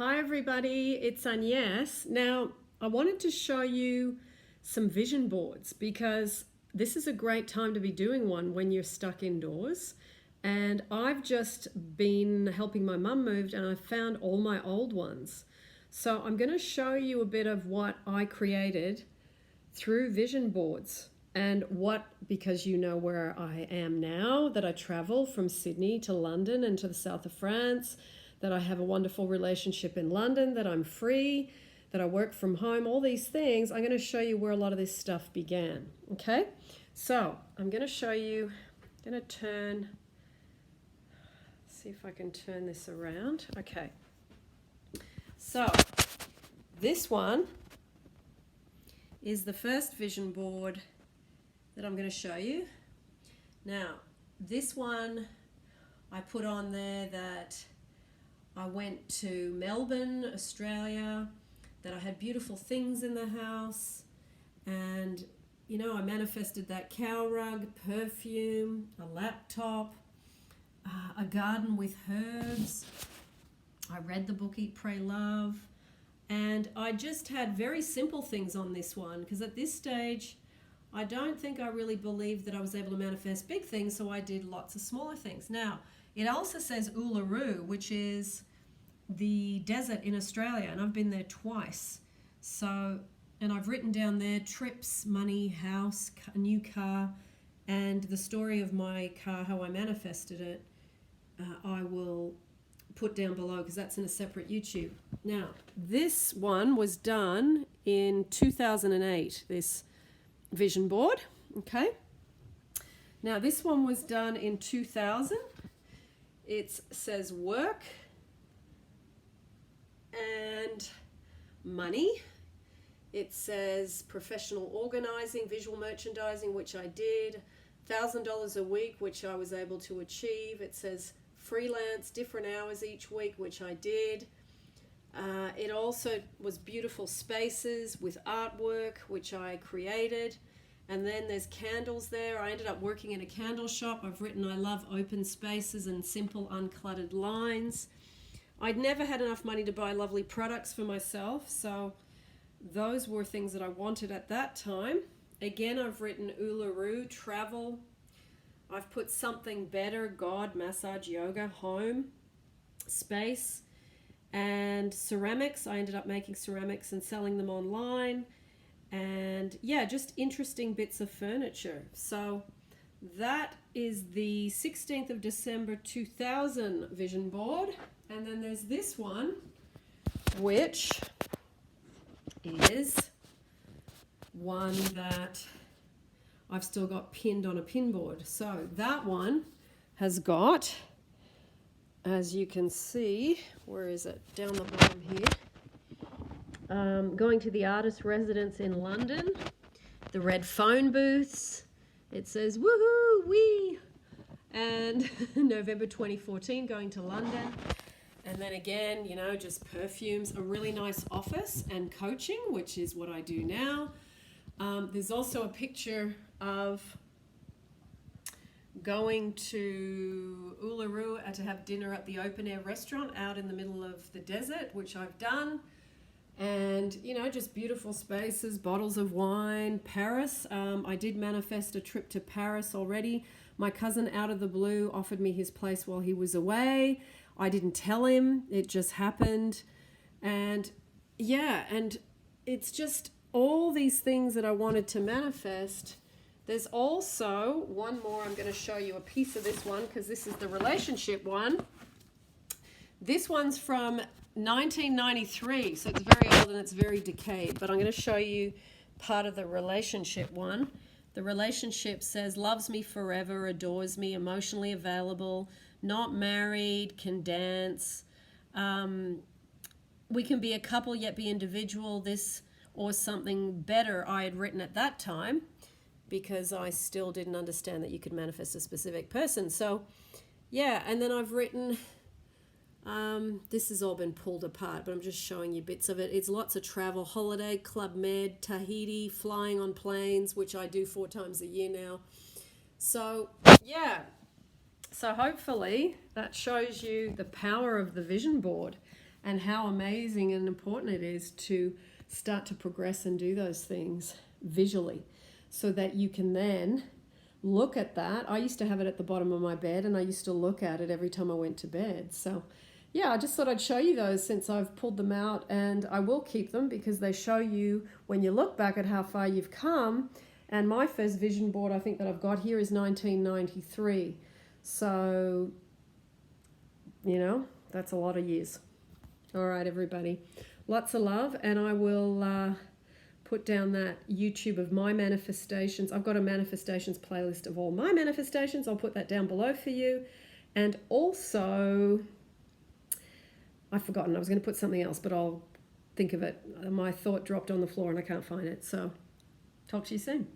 Hi everybody, it's Agnes. Now, I wanted to show you some vision boards because this is a great time to be doing one when you're stuck indoors. And I've just been helping my mum move and I found all my old ones. So I'm going to show you a bit of what I created through vision boards and because you know where I am now, that I travel from Sydney to London and to the south of France, that I have a wonderful relationship in London, that I'm free, that I work from home, all these things. I'm going to show you where a lot of this stuff began. Okay, so I'm going to show you, I'm going to see if I can turn this around. Okay, so this one is the first vision board that I'm going to show you. Now, this one I put on there that I went to Melbourne, Australia, that I had beautiful things in the house, and I manifested that cow rug, perfume, a laptop, a garden with herbs. I read the book Eat, Pray, Love, and I just had very simple things on this one because at this stage I don't think I really believed that I was able to manifest big things, so I did lots of smaller things. Now, it also says Uluru, which is the desert in Australia, and I've been there twice. So, and I've written down there trips, money, house, a new car, and the story of my car, how I manifested it, I will put down below because that's in a separate YouTube. Now, this one was done in 2008, this vision board, okay? Now, this one was done in 2000. It says work and money. It says professional organizing, visual merchandising, which I did, $1,000 a week, which I was able to achieve. It says freelance, different hours each week, which I did. It also was beautiful spaces with artwork, which I created. And then there's candles there. I ended up working in a candle shop. I've written, I love open spaces and simple, uncluttered lines. I'd never had enough money to buy lovely products for myself, so those were things that I wanted at that time. Again, I've written Uluru, travel. I've put something better, God, massage, yoga, home, space, and ceramics. I ended up making ceramics and selling them online. And yeah, just interesting bits of furniture. So that is the 16th of December 2000 vision board. And then there's this one, which is one that I've still got pinned on a pin board. So that one has got, as you can see, where is it? Down the bottom here. Going to the artist residence in London, the red phone booths. It says woohoo, wee, and November 2014, going to London. And then again, just perfumes, a really nice office and coaching, which is what I do now. There's also a picture of going to Uluru to have dinner at the open air restaurant out in the middle of the desert, which I've done. And, just beautiful spaces, bottles of wine, Paris. I did manifest a trip to Paris already. My cousin, out of the blue, offered me his place while he was away. I didn't tell him. It just happened. And, yeah, and it's just all these things that I wanted to manifest. There's also one more. I'm going to show you a piece of this one because this is the relationship one. This one's from 1993, so it's very old and it's very decayed, but I'm going to show you part of the relationship one. The relationship says, loves me forever, adores me, emotionally available, not married, can dance. We can be a couple yet be individual, this or something better I had written at that time because I still didn't understand that you could manifest a specific person. So yeah, and then I've written, this has all been pulled apart, but I'm just showing you bits of it. It's lots of travel, holiday, Club Med, Tahiti, flying on planes, which I do 4 times a year now. So yeah, So hopefully that shows you the power of the vision board and how amazing and important it is to start to progress and do those things visually so that you can then look at that. I used to have it at the bottom of my bed and I used to look at it every time I went to bed. So yeah, I just thought I'd show you those since I've pulled them out, and I will keep them because they show you when you look back at how far you've come. And my first vision board I think that I've got here is 1993. So, you know, that's a lot of years. All right, everybody. Lots of love, and I will put down that YouTube of my manifestations. I've got a manifestations playlist of all my manifestations. I'll put that down below for you. And also, I've forgotten. I was going to put something else, but I'll think of it. My thought dropped on the floor and I can't find it. So, talk to you soon.